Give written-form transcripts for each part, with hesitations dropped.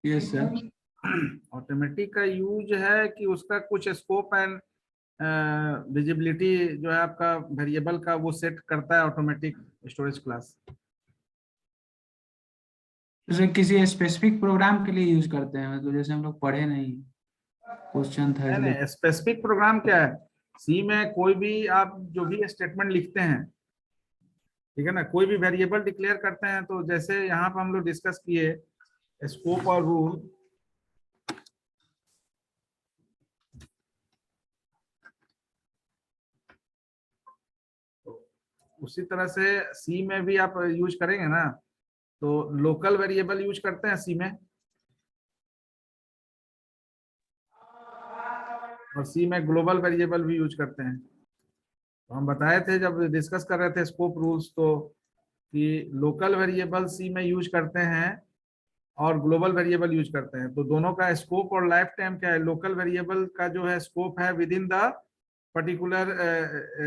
Yes sir. Automatic का use है कि उसका कुछ स्कोप एंड विजिबिलिटी जो है आपका वेरिएबल का वो सेट करता है ऑटोमेटिक स्टोरेज क्लास। जैसे किसी स्पेसिफिक प्रोग्राम के लिए यूज करते हैं, मतलब जैसे हम लोग पढ़े नहीं, क्वेश्चन था नहीं इसलिए। नहीं, स्पेसिफिक प्रोग्राम क्या है, सी में कोई भी आप जो भी स्टेटमेंट लिखते हैं, ठीक है ना, कोई भी वेरिएबल डिक्लेयर करते हैं, तो जैसे यहाँ पर हम लोग डिस्कस किए स्कोप और रूल, तो उसी तरह से सी में भी आप यूज करेंगे ना, तो लोकल वेरिएबल यूज करते हैं सी में, और सी में ग्लोबल वेरिएबल भी यूज करते हैं। तो हम बताए थे जब डिस्कस कर रहे थे स्कोप रूल्स, तो कि लोकल वेरिएबल सी में यूज करते हैं और ग्लोबल वेरिएबल यूज करते हैं। तो दोनों का स्कोप और लाइफ टाइम क्या है, लोकल वेरिएबल का जो है स्कोप है within the particular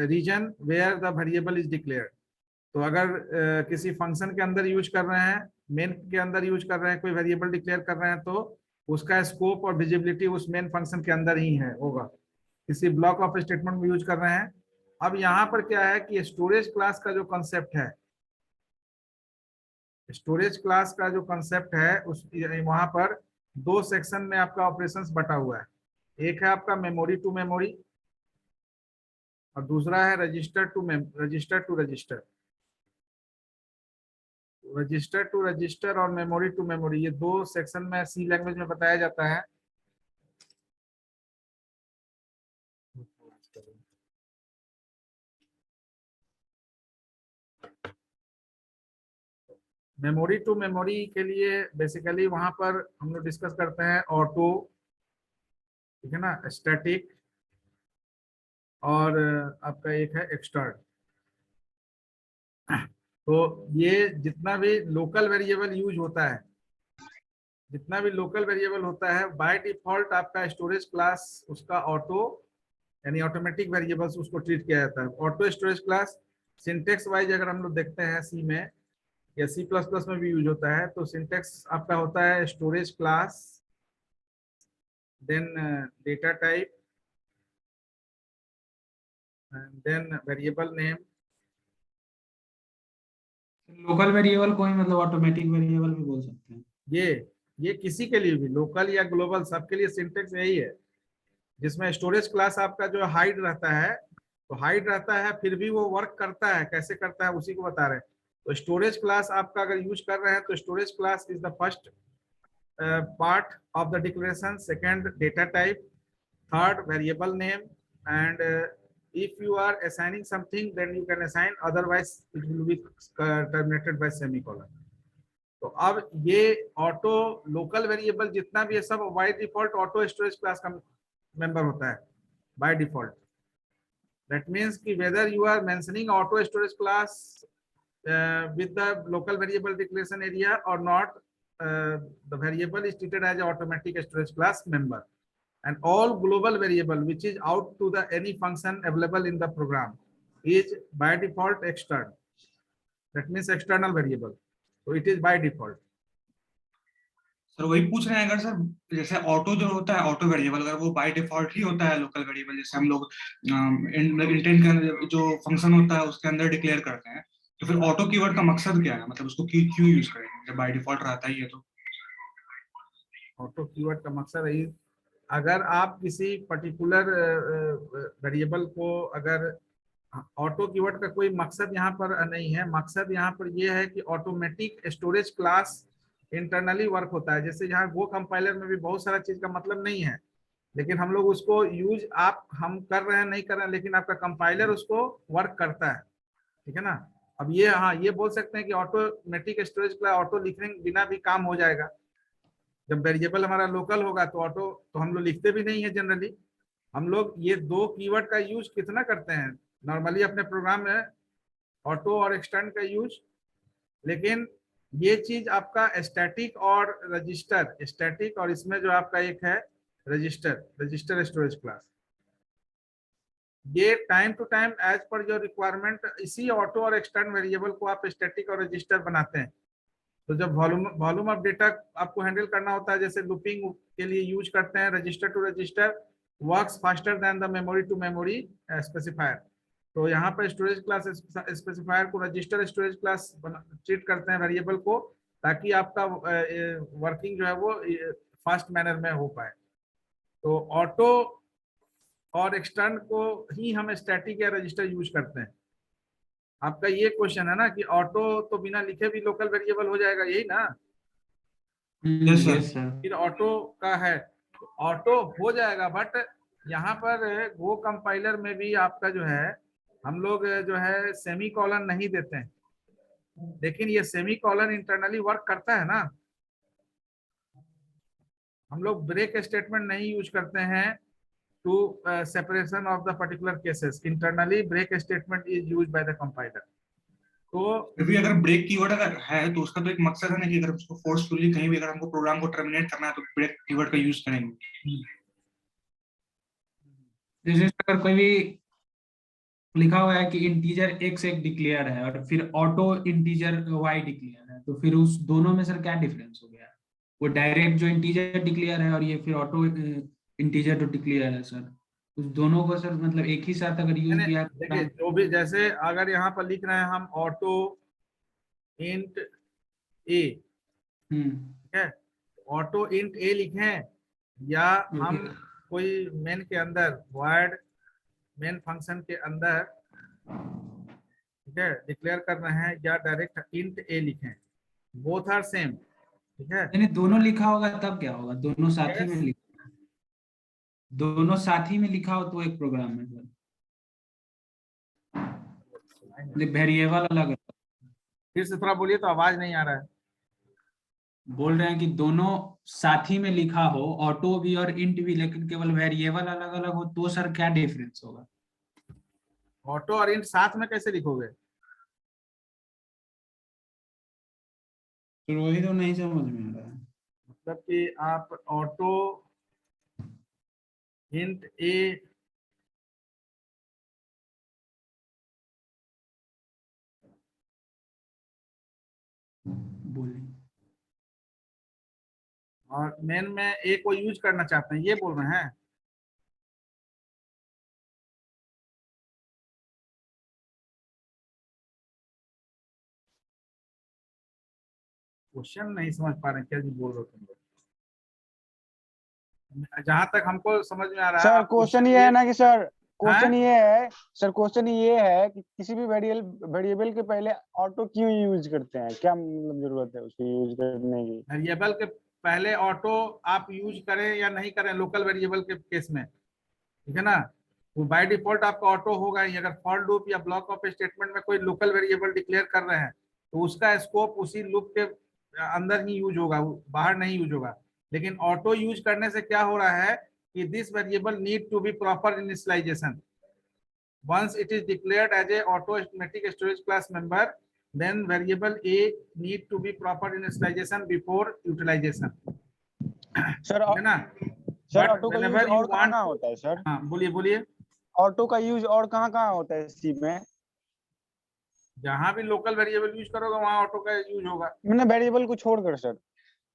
region where the variable is declared. तो अगर किसी फंक्शन के अंदर यूज कर रहे हैं, मेन के अंदर यूज कर रहे हैं, कोई वेरिएबल डिक्लेयर कर रहे हैं, तो उसका स्कोप और विजिबिलिटी उस मेन फंक्शन के अंदर ही है होगा। किसी ब्लॉक ऑफ स्टेटमेंट में यूज कर रहे हैं। अब यहाँ पर क्या है कि स्टोरेज क्लास का जो कंसेप्ट है, स्टोरेज क्लास का जो कंसेप्ट है उस वहां पर दो सेक्शन में आपका ऑपरेशंस बटा हुआ है। एक है आपका मेमोरी टू मेमोरी और दूसरा है register to register. Register to register और मेमोरी टू मेमोरी, ये दो सेक्शन में सी लैंग्वेज में बताया जाता है। मेमोरी टू मेमोरी के लिए बेसिकली वहां पर हम लोग डिस्कस करते हैं ऑटो, ठीक है ना, स्टैटिक, और आपका एक है एक्सटर्न। तो ये जितना भी लोकल वेरिएबल यूज होता है, जितना भी लोकल वेरिएबल होता है, बाय डिफॉल्ट आपका स्टोरेज क्लास उसका ऑटो यानी ऑटोमेटिक वेरिएबल्स उसको ट्रीट किया जाता है। Auto storage class syntax wise अगर हम लोग देखते हैं सी में या सी प्लस प्लस में भी यूज होता है, तो सिंटेक्स आपका होता है storage class, then data type, then variable name. Local variable को ही मतलब ऑटोमेटिक वेरिएबल भी बोल सकते हैं। ये किसी के लिए भी, लोकल या ग्लोबल, सबके लिए सिंटेक्स यही है, जिसमें स्टोरेज क्लास आपका जो हाइड रहता है, तो हाइड रहता है फिर भी वो वर्क करता है, कैसे करता है उसी को बता रहे हैं। तो स्टोरेज क्लास आपका अगर यूज कर रहे हैं, तो storage class is the first part of the declaration, second data type, third variable name, and if you are assigning something then you can assign, otherwise it will be terminated by semicolon। तो अब ये auto local variable जितना भी है सब by default auto storage class का member होता है बाय डिफॉल्ट। दैट मीन्स कि whether you are mentioning auto storage class with the local variable declaration area or not, the variable is treated as an automatic storage class member, and all global variable which is out to the any function available in the program is by default external, that means external variable, so it is by default। Sir वही पूछ रहे हैं, अगर sir जैसे auto जो होता है auto variable, अगर वो बाय डिफॉल्ट ही होता है लोकल वेरिएबल, जैसे हम लोग इंटेंट के अंदर जो फंक्शन होता है उसके अंदर डिक्लेयर करते हैं, तो फिर ऑटो कीवर्ड का मकसद क्या है, मतलब उसको क्यों यूज करेंगे जब बाय डिफॉल्ट रहता ही है? तो ऑटो कीवर्ड का मकसद है, अगर आप किसी पर्टिकुलर वेरिएबल को, अगर ऑटो कीवर्ड का कोई मकसद यहाँ पर नहीं है, मकसद यहाँ पर यह है कि automatic storage class internally work होता है। जैसे यहाँ गो कंपाइलर में भी बहुत सारा चीज का मतलब नहीं है, लेकिन हम लोग उसको यूज हम कर रहे हैं नहीं कर रहे हैं, लेकिन आपका कंपाइलर उसको वर्क करता है, ठीक है ना। अब ये, हाँ, ये बोल सकते हैं कि ऑटोमेटिक स्टोरेज क्लास ऑटो लिखने के बिना भी काम हो जाएगा। जब वेरिएबल हमारा लोकल होगा तो ऑटो तो हम लोग लिखते भी नहीं है जनरली। हम लोग ये दो कीवर्ड का यूज कितना करते हैं नॉर्मली अपने प्रोग्राम में, ऑटो और एक्सटेंड का यूज। लेकिन ये चीज आपका स्टैटिक और रजिस्टर, स्टैटिक और इसमें जो आपका एक है रजिस्टर स्टोरेज क्लास, ये टाइम टू टाइम एज पर जो रिक्वायरमेंट, इसी ऑटो और एक्सटेंड वेरिएबल को आप स्टैटिक और रजिस्टर बनाते हैं। तो जब वॉल्यूम वॉल्यूम ऑफ डेटा आपको हैंडल करना होता है, जैसे लूपिंग के लिए यूज करते हैं register to register, works faster than the memory to memory specifier. तो यहाँ पर स्टोरेज क्लास स्पेसिफायर को रजिस्टर स्टोरेज क्लास ट्रीट करते हैं वेरिएबल को, ताकि आपका वर्किंग जो है वो फास्ट मैनर में हो पाए। तो ऑटो और एक्सटर्न को ही हम स्टैटिक या रजिस्टर यूज करते हैं। आपका ये क्वेश्चन है ना कि ऑटो तो बिना लिखे भी लोकल वेरिएबल हो जाएगा, यही ना? Yes sir. Yes sir. फिर ऑटो का है, ऑटो हो जाएगा, बट यहाँ पर गो कंपाइलर में भी आपका जो है हम लोग जो है सेमी कॉलन नहीं देते हैं, लेकिन ये सेमी कॉलन इंटरनली वर्क करता है ना। हम लोग ब्रेक स्टेटमेंट नहीं यूज करते हैं to separation of the particular cases. Internally break statement is use by the compiler. तो फिर भी अगर ब्रेक कीवर्ड अगर है तो उसका तो एक मकसद है ना कि अगर उसको फोर्सफुली कहीं भी अगर हमको प्रोग्राम को टर्मिनेट करना है तो ब्रेक कीवर्ड का यूज करेंगे। जैसे अगर कोई भी लिखा हुआ है कि इंटीजर x एक डिक्लेयर है और फिर ऑटो इंटीजर y डिक्लेयर है, तो फिर उस दोनों में सर क्या डिफरेंस हो गया? वो डायरेक्ट जो इंटीजर डिक्लेयर है और ये फिर ऑटो इंटीजर जो डिक्लेयर है सर, उस दोनों को सर मतलब एक ही साथ अगर यूज किया देखिए, जो भी जैसे अगर यहाँ पर लिख रहे हैं हम ऑटो इंट ए, ठीक है, ऑटो इंट ए लिखें, या हम कोई मेन के अंदर वर्ड मेन फंक्शन के अंदर, ठीक है, डिक्लेयर कर रहे हैं, या डायरेक्ट इंट ए लिखें, बोथ आर सेम, ठीक है। यानी दोनों लिखा होगा तब क्या होगा? दोनों साथ ही में लिखा, दोनों साथ ही में लिखा हो तो एक प्रोग्राम है सर, वेरिएबल अलग है। फिर से थोड़ा बोलिए, तो आवाज नहीं आ रहा है। बोल रहे हैं कि दोनों साथ ही में लिखा हो, ऑटो भी और इंट भी, लेकिन केवल वेरिएबल अलग अलग हो, तो सर क्या डिफरेंस होगा? ऑटो और इंट साथ में कैसे लिखोगे? फिर वही तो नहीं समझ में आ रहा है। मतलब कि आप ऑटो इंट ए, बोलिए। और मेन में ए को यूज करना चाहते हैं, ये बोल रहे हैं? क्वेश्चन नहीं समझ पा रहे क्या जी बोल रहे हो तुम लोग? जहां तक हमको समझ में आ रहा है, सर आप क्वेश्चन ये है ना कि सर क्वेश्चन हाँ? ये है सर, क्वेश्चन ये है कि किसी भी वेरिएबल के पहले ऑटो क्यों यूज करते हैं, क्या मतलब जरूरत है उसको यूज करने की? वेरिएबल के पहले ऑटो आप यूज करें या नहीं करें लोकल वेरिएबल के केस में, ठीक है ना, वो बाय डिफॉल्ट आपका ऑटो होगा ही। अगर फॉर लूप या ब्लॉक ऑफ स्टेटमेंट में कोई लोकल वेरिएबल डिक्लेयर कर रहे हैं तो उसका स्कोप उसी लूप के अंदर ही यूज होगा, बाहर नहीं यूज होगा। लेकिन ऑटो यूज करने से क्या हो रहा है कि this variable need to be proper initialization. once it is declared as a auto automatic storage class member, then variable a need to be proper initialization before utilization, sir है ना? Sir But auto का use whenever you और कहाँ want कहाँ to, होता है sir? हाँ बोलिए बोलिए। ऑटो का यूज और कहाँ कहाँ होता है सी में? जहां भी लोकल वेरिएबल यूज करोगे वहां ऑटो का यूज होगा। मैंने वेरिएबल को छोड़कर सर,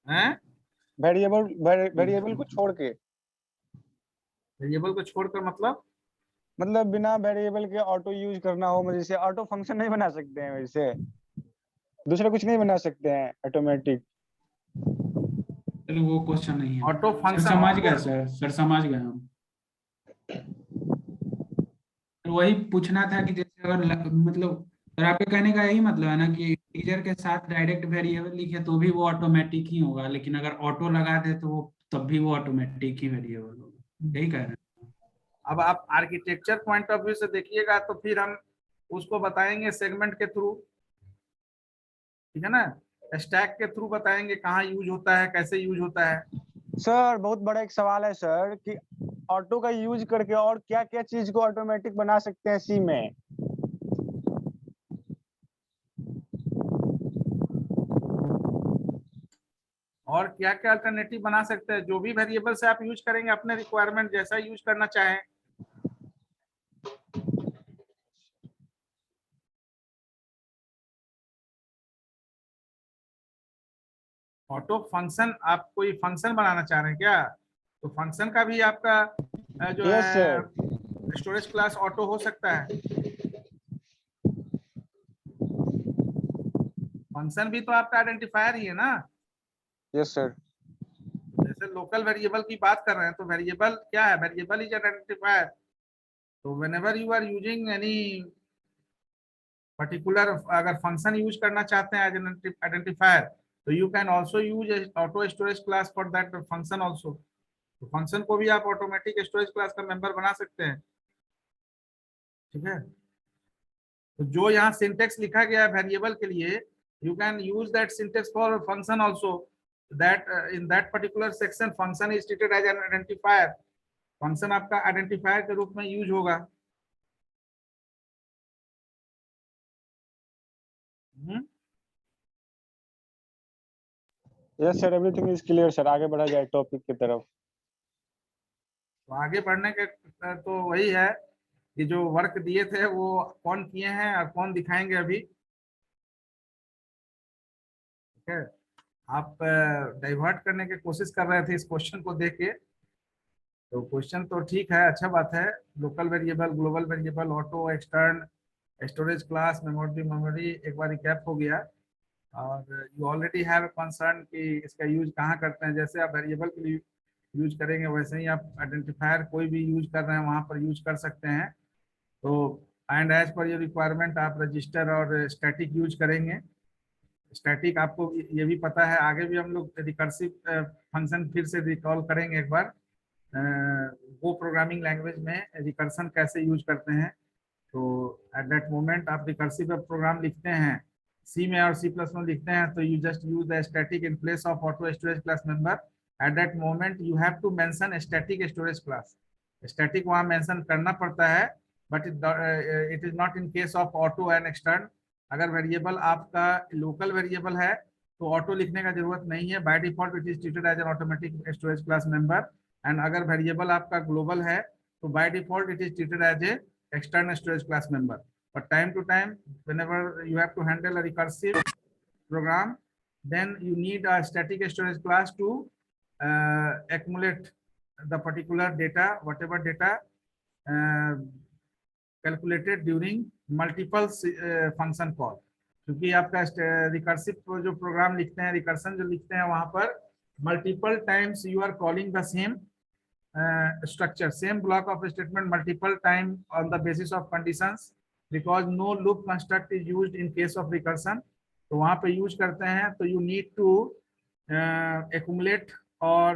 हैं? वेरिएबल को छोड़ के, वेरिएबल को छोड़कर मतलब बिना वेरिएबल के ऑटो यूज करना हो, मतलब जैसे ऑटो फंक्शन नहीं बना सकते हैं, वैसे दूसरा कुछ नहीं बना सकते हैं ऑटोमेटिक। चलो वो क्वेश्चन नहीं है ऑटो सर, फंक्शन समझ गए सर समझ गए हम। तो वही पूछना था कि जैसे अगर मतलब सर आपके कहने का यही मतलब है ना कि इंटीजर के साथ डायरेक्ट वेरिएबल लिखे तो भी वो ऑटोमेटिक ही होगा, लेकिन अगर ऑटो लगा दे तो वो तब भी वो ऑटोमेटिक ही वेरिएबल होगा, यही कह रहे हैं? अब आप आर्किटेक्चर पॉइंट ऑफ व्यू से देखिएगा तो फिर हम उसको बताएंगे सेगमेंट के थ्रू, ठीक है ना, स्टैक के थ्रू बताएंगे कहाँ यूज होता है, कैसे यूज होता है। सर बहुत बड़ा एक सवाल है सर कि ऑटो का यूज करके और क्या क्या चीज को ऑटोमेटिक बना सकते हैं सी में? और क्या क्या अल्टरनेटिव बना सकते हैं, जो भी वेरिएबल से आप यूज करेंगे अपने रिक्वायरमेंट जैसा यूज करना चाहें। ऑटो फंक्शन, आप कोई फंक्शन बनाना चाह रहे हैं क्या? तो फंक्शन का भी आपका जो यस है सर। स्टोरेज क्लास ऑटो हो सकता है। फंक्शन भी तो आपका आइडेंटिफायर ही है ना। Yes sir. जैसे लोकल वेरिएबल की बात कर रहे हैं, तो वेरिएबल क्या है? Variable is identifier. तो whenever you are using any particular, अगर फंक्शन यूज करना चाहते हैं एज आइडेंटिफायर, तो you can also use auto storage class for that function also. तो फंक्शन को भी आप ऑटोमेटिक स्टोरेज क्लास का मेंबर बना सकते हैं। ठीक है, तो जो यहाँ सिंटेक्स लिखा गया है वेरिएबल के लिए, you can use that syntax for function also, that in that particular section function is treated as an identifier. Function आपका आइडेंटिफायर के रूप में यूज होगा। Yes sir, everything is clear sir. आगे बढ़ा जाए टॉपिक की तरफ। तो आगे बढ़ने के तो वही है कि जो वर्क दिए थे वो कौन किए हैं और कौन दिखाएंगे अभी। ठीक है, आप डाइवर्ट करने की कोशिश कर रहे थे इस क्वेश्चन को देख के। तो क्वेश्चन तो ठीक है, अच्छा बात है। Local variable, global variable, auto, extern, storage class, memory memory एक बार रिकैप हो गया। और यू ऑलरेडी हैव कंसर्न कि इसका यूज कहाँ करते हैं। जैसे आप वेरिएबल के लिए यूज करेंगे, वैसे ही आप आइडेंटिफायर कोई भी यूज कर रहे हैं वहाँ पर यूज कर सकते हैं। तो and as per your requirement आप रजिस्टर और स्टैटिक यूज करेंगे। स्टैटिक आपको ये भी पता है, आगे भी हम लोग रिकर्सिव फंक्शन फिर से रिकॉल करेंगे एक बार। वो प्रोग्रामिंग लैंग्वेज में रिकर्सन कैसे यूज करते हैं। तो एट दैट मोमेंट आप रिकर्सिव प्रोग्राम लिखते हैं, सी में और सी प्लस में लिखते हैं, तो you just use the static in place of auto storage class member. At that moment you have to mention static storage class. Static वहाँ मेंशन करना पड़ता है, but it is not in case of auto and extern. अगर variable आपका local variable है तो auto लिखने का जरूरत नहीं है, by default it is treated as an automatic storage class member. And अगर वेरिएबल आपका ग्लोबल है तो by default it is treated as a external storage class member. But time to time, whenever you have to handle a recursive program, then you need a static storage class to accumulate the particular data, whatever data uh, calculated during multiple function call. क्योंकि आपका recursive जो programme लिखते हैं, recursion जो लिखते हैं, वहां पर multiple times you are calling the same structure, same block of statement multiple time on the basis of conditions, because no loop construct is used in case of recursion. तो वहां पे यूज करते हैं, तो you need to accumulate or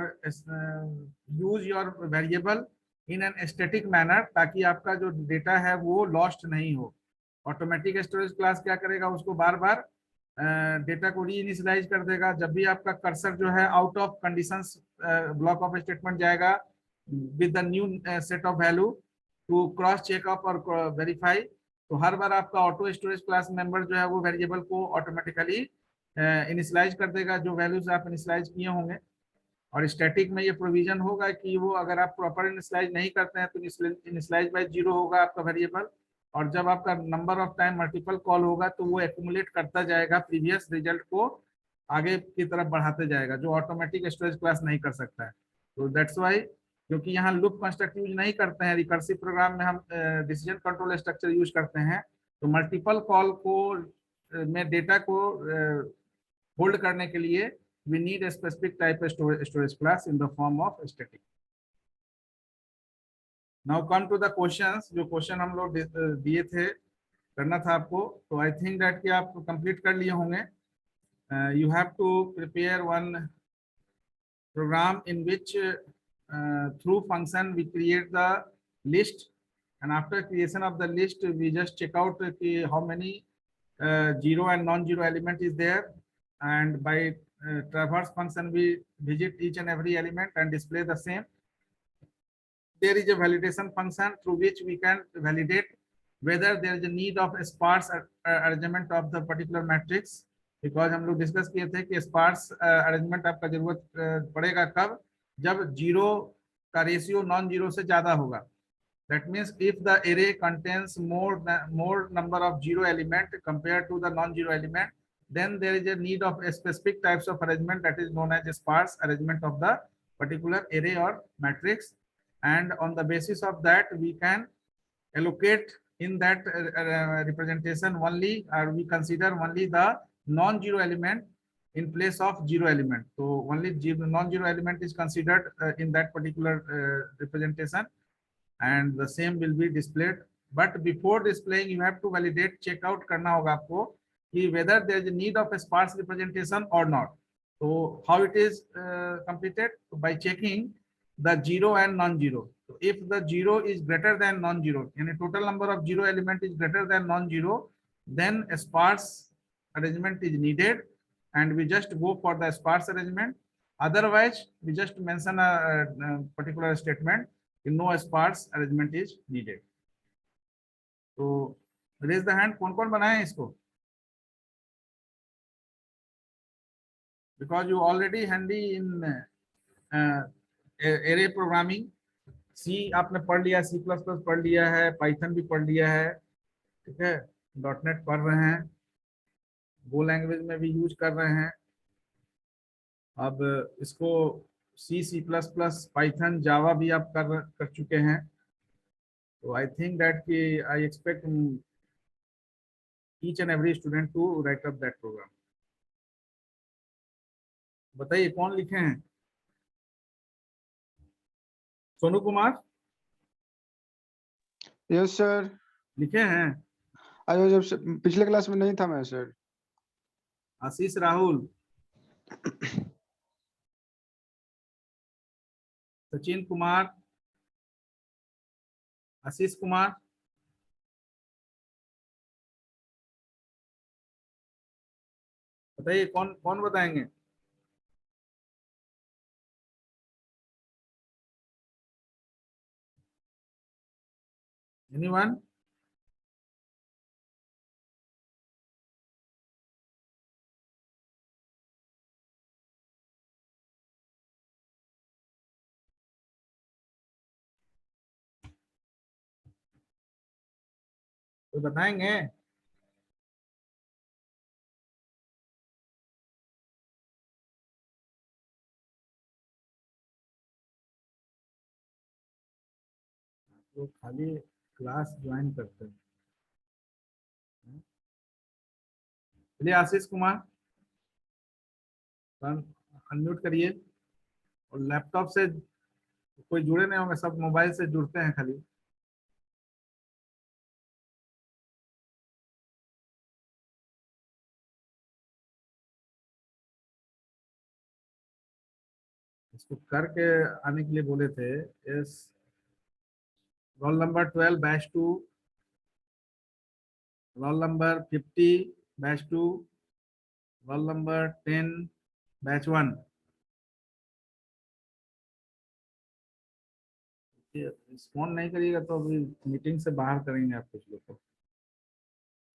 use your variable in an static manner, ताकि आपका जो data है वो लॉस्ट नहीं हो। ऑटोमेटिक स्टोरेज क्लास क्या करेगा, उसको बार बार डेटा को रीइनिशियलाइज कर देगा। जब भी आपका कर्सर जो है out of conditions block of statement जाएगा with the new set of value to cross check up और verify, तो हर बार आपका ऑटो स्टोरेज क्लास मेंबर जो है वो वेरिएबल को ऑटोमेटिकली इनिशियलाइज कर देगा जो वैल्यूज आप इनिशियलाइज किए होंगे। और स्टैटिक में ये प्रोविजन होगा कि वो अगर आप प्रॉपर इनिशियलाइज नहीं करते हैं तो इनिशियलाइज बाय 0 होगा आपका वेरिएबल, और जब आपका number of time multiple call होगा तो वो एक्यूमुलेट करता जाएगा प्रीवियस रिजल्ट को, आगे की तरफ बढ़ाते जाएगा, जो ऑटोमेटिक स्टोरेज क्लास नहीं कर सकता है। तो दैट्स वाई, क्योंकि यहाँ लूप कंस्ट्रक्ट यूज नहीं करते हैं, रिकर्सिव प्रोग्राम में हम डिसीजन कंट्रोल स्ट्रक्चर यूज करते हैं, तो मल्टीपल कॉल को में डेटा को होल्ड करने के लिए we need a specific type of storage class in the form of static. Now come to the questions, जो क्वेश्चन हम लोग दिए थे, करना था आपको, तो आई थिंक दैट कि आप कंप्लीट कर लिए होंगे। You have to prepare one program in which through function we create the list, and after creation of the list we just check out how many zero and non-zero element is there, and by traverse function we visit each and every element and display the same. There is a validation function through which we can validate whether there is a need of a sparse arrangement of the particular matrix, because हम लोग discuss किए थे कि sparse arrangement आपका जरूरत पड़ेगा कब, जब जीरो का रेशियो नॉन जीरो से ज्यादा होगा। That means if the array contains more number of zero element compare to the non zero element, then there is a need of a specific types of arrangement that is known as a sparse arrangement of the particular array or matrix, and on the basis of that we can allocate in that representation only, or we consider only the non-zero element in place of zero element. So only non-zero element is considered in that particular representation, and the same will be displayed. But before displaying, you have to validate, check out करना होगा आपको कि whether there is a need of a sparse representation or not. So how it is completed? By checking the zero and non-zero. So if the zero is greater than non-zero, and a total number of zero element is greater than non-zero, then a sparse arrangement is needed, and we just go for the sparse arrangement. Otherwise, we just mention a particular statement, no sparse arrangement is needed. So raise the hand. कौन-कौन बनाए इसको? Because you already handy in array programming. C आपने पढ़ लिया, C++ पढ़ लिया है, Python भी पढ़ लिया है, ठीक है, .NET पढ़ रहे हैं, Go लैंग्वेज में भी यूज कर रहे हैं. अब इसको C, C++, Python, Java भी आप कर चुके हैं. So I think that I expect each and every student to write up that program. बताइए कौन लिखे हैं? Sonu Kumar yes sir. लिखे हैं? अयो जब पिछले क्लास में नहीं था मैं सर. आशीष राहुल, सचिन कुमार, आशीष कुमार, बताइए कौन कौन बताएंगे? Anyone? तो बताएंगे? तो खाली क्लास ज्वाइन करते हैं. चलिए आशीष कुमार अनम्यूट करिए. और लैपटॉप से कोई जुड़े नहीं होंगे, सब मोबाइल से जुड़ते हैं खाली. इसको करके आने के लिए बोले थे. Yes, roll number 12 batch 2, roll number 50 batch 2, roll number 10 batch 1. Respond नहीं करिएगा तो अभी मीटिंग से बाहर करेंगे आप कुछ लोग को.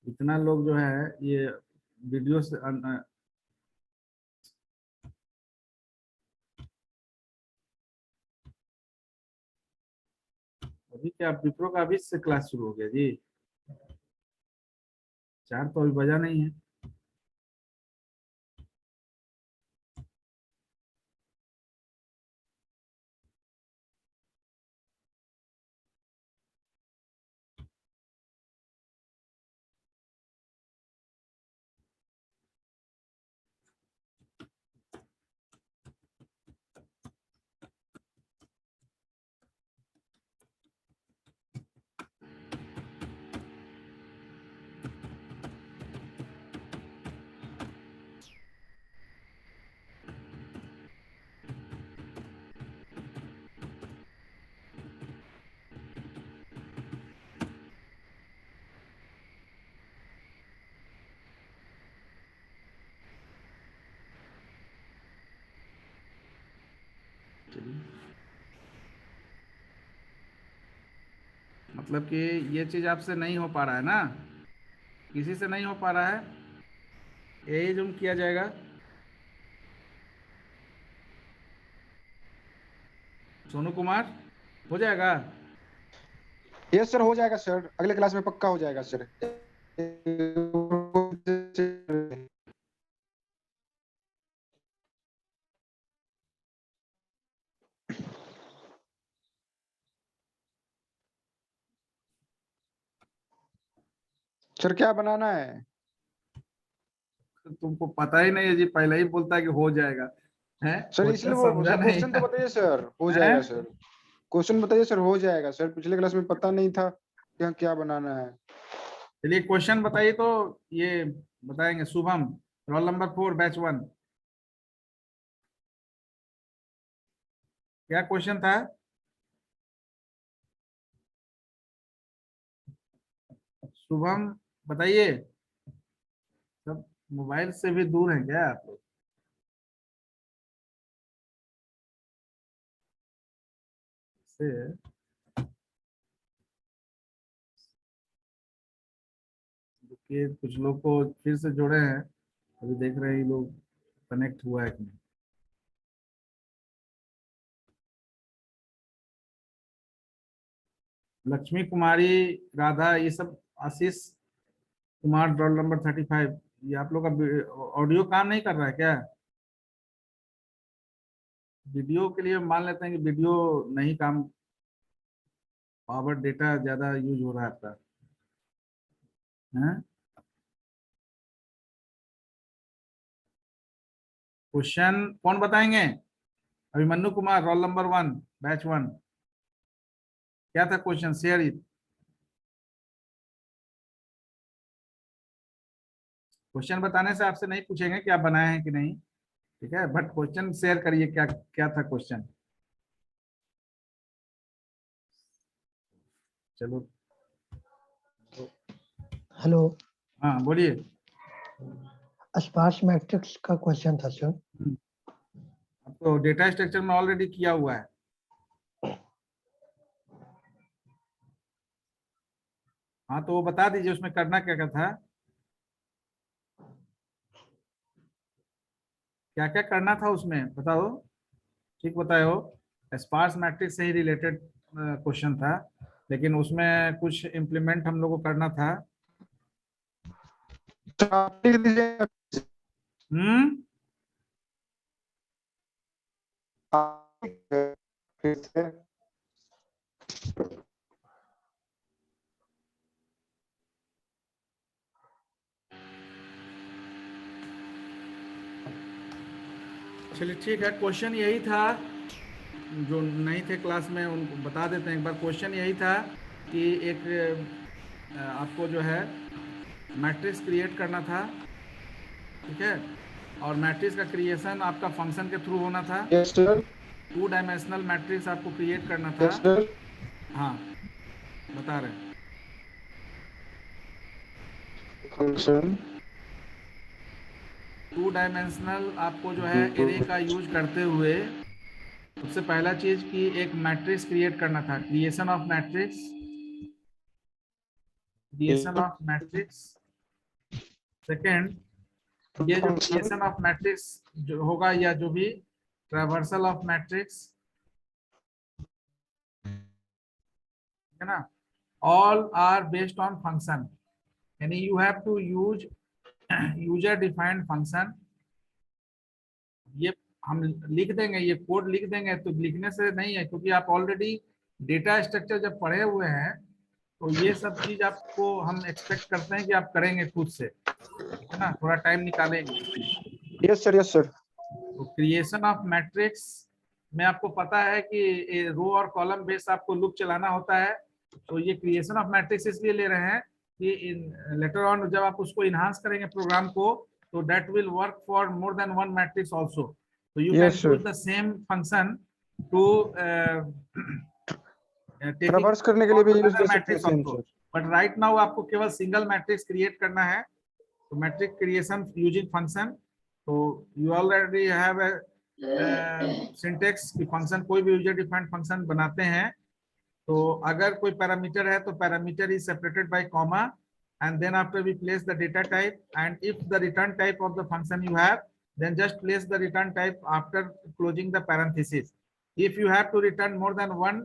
इतना लोग जो है ये वीडियो से अभी क्या विप्रो का अभी से क्लास शुरू हो गया जी? 4 तो अभी बजा नहीं है. मतलब कि ये चीज आपसे नहीं हो पा रहा है ना, किसी से नहीं हो पा रहा है, यही जूम किया जाएगा. सोनू कुमार हो जाएगा? यस सर हो जाएगा सर, अगले क्लास में पक्का हो जाएगा सर. सर क्या बनाना है? तुमको पता ही नहीं है जी, पहले ही बोलता है कि हो जाएगा। है सर क्वेश्चन इसलिए वो समझा सर नहीं क्वेश्चन तो है। बताइए सर, हो हैं? जाएगा सर। क्वेश्चन बताइए सर, हो जाएगा सर, पिछले क्लास में पता नहीं था क्या क्या बनाना है। चलिए क्वेश्चन बताइए तो, ये बताएंगे। शुभम, रोल नंबर 4 बैच 1, क्या क्वेश्चन था? शुभम बताइए। सब मोबाइल से भी दूर हैं क्या आप लोग? से देखिए, कुछ लोग को फिर से जोड़े हैं, अभी देख रहे हैं ये लोग कनेक्ट हुआ है कि नहीं। लक्ष्मी कुमारी, राधा, ये सब, आशीष कुमार रोल नंबर 35, ये आप लोग का ऑडियो काम नहीं कर रहा है क्या? वीडियो के लिए मान लेते हैं कि वीडियो नहीं काम, पावर डेटा ज्यादा यूज हो रहा है आपका। क्वेश्चन कौन बताएंगे? Abhimanyu Kumar roll number 1 batch 1, क्या था क्वेश्चन? Share it. क्वेश्चन बताने से आपसे नहीं पूछेंगे कि आप बनाए हैं कि नहीं, ठीक है, बट क्वेश्चन शेयर करिए, क्या क्या था क्वेश्चन। चलो, हेलो, हाँ बोलिए। स्पार्स मैट्रिक्स का क्वेश्चन था सर। आपको डेटा स्ट्रक्चर में ऑलरेडी किया हुआ है। हाँ तो वो बता दीजिए उसमें करना क्या क्या था, क्या क्या करना था उसमें, बताओ। ठीक बताए हो, स्पार्स मैट्रिक्स से ही रिलेटेड क्वेश्चन था, लेकिन उसमें कुछ इम्प्लीमेंट हम लोग को करना था। तो आप लिख दीजिए। हम्म फिर से चलिए ठीक है, क्वेश्चन यही था, जो नहीं थे क्लास में उनको बता देते हैं एक बार। क्वेश्चन यही था कि एक आपको जो है मैट्रिक्स क्रिएट करना था, ठीक है, और मैट्रिक्स का क्रिएशन आपका फंक्शन के थ्रू होना था। यस सर, 2 डायमेंशनल मैट्रिक्स आपको क्रिएट करना था। Yes sir. हाँ बता रहे हैं। फंक्शन 2 डायमेंशनल आपको जो है एरे का यूज करते हुए सबसे पहला चीज कि एक मैट्रिक्स क्रिएट करना था, creation of matrix, creation of matrix. Second, ये जो क्रिएशन ऑफ मैट्रिक्स जो होगा, या जो भी ट्रावर्सल ऑफ मैट्रिक्स, है ना, all are based on function, यानी you have to use user defined function. ये हम लिख देंगे, ये कोड लिख देंगे, तो लिखने से नहीं है, क्योंकि आप ऑलरेडी डेटा स्ट्रक्चर जब पढ़े हुए हैं तो ये सब चीज आपको हम एक्सपेक्ट करते हैं कि आप करेंगे खुद से, है ना, थोड़ा टाइम निकालेंगे। Yes sir, yes sir. तो क्रिएशन ऑफ मैट्रिक्स में आपको पता है कि रो और कॉलम बेस आपको लूप चलाना होता है, तो ये क्रिएशन ऑफ मैट्रिक्स इसलिए ले रहे हैं कि लेटर ऑन जब आप उसको इनहांस करेंगे प्रोग्राम को, तो that will work for more than one matrix also, तो you can Yes, sir. Use the same function to traverse करने के लिए भी यूज कर सकते हैं matrix same also. Sir. But right now आपको केवल सिंगल मैट्रिक्स क्रिएट करना है, तो मैट्रिक्स क्रिएशन यूजिंग फंक्शन। तो you already have a syntax कि फंक्शन, कोई भी यूजर डिफाइंड फंक्शन बनाते हैं तो अगर कोई पैरामीटर है तो parameter is separated by comma, and then after we place the data type, and if the return type of the function you have, then just place the return type after closing the parenthesis. If you have to return more than one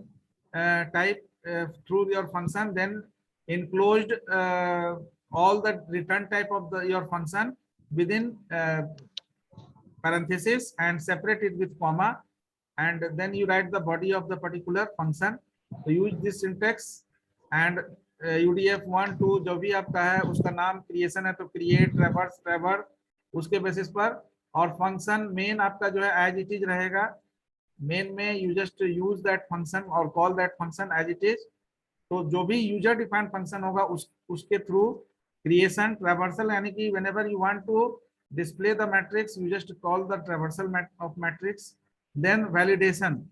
type through your function, then enclosed all the return type of your function within parenthesis and separate it with comma, and then you write the body of the particular function. So use this syntax, and UDF 1 2 जो भी आपका है उसका नाम creation है तो create, traverse, traverse, उसके basis पर। और फंक्शन मेन आपका जो है एज इट इज रहेगा। मेन में you just use that function और call that function as it is. तो जो भी यूजर डिफाइंड फंक्शन होगा उसके थ्रू क्रिएशन, ट्रैवर्सल, यानी कि whenever you want to display the matrix you just call the traversal of matrix. Then validation.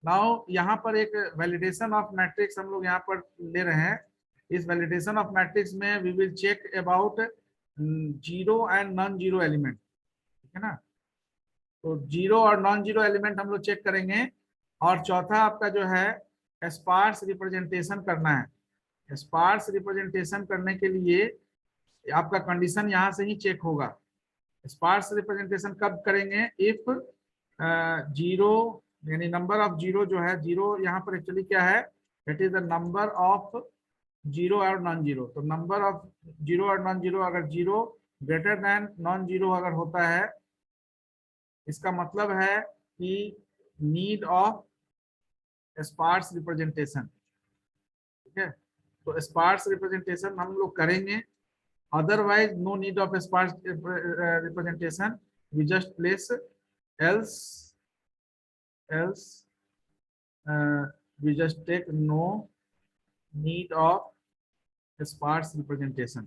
Now यहाँ पर एक वैलिडेशन ऑफ मैट्रिक्स हम लोग यहाँ पर ले रहे हैं। इस वैलिडेशन ऑफ मैट्रिक्स में we will check about zero and non zero element, ठीक है ना। तो जीरो और नॉन जीरो एलिमेंट हम लोग चेक करेंगे। और चौथा आपका जो है स्पार्स रिप्रेजेंटेशन करना है। स्पार्स रिप्रेजेंटेशन करने के लिए आपका कंडीशन यहाँ से ही चेक होगा। स्पार्स रिप्रेजेंटेशन कब करेंगे? इफ जीरो यानी नंबर ऑफ जीरो जो है, जीरो यहाँ पर एक्चुअली क्या है, it is the number of zero और नॉन जीरो। तो नंबर ऑफ जीरो और नॉन जीरो, अगर zero greater than non zero अगर होता है, इसका मतलब है कि नीड ऑफ स्पार्स रिप्रेजेंटेशन, ठीक है। तो स्पार्स रिप्रेजेंटेशन हम लोग करेंगे। Otherwise no need of sparse representation, we just place else we just take no need of sparse representation।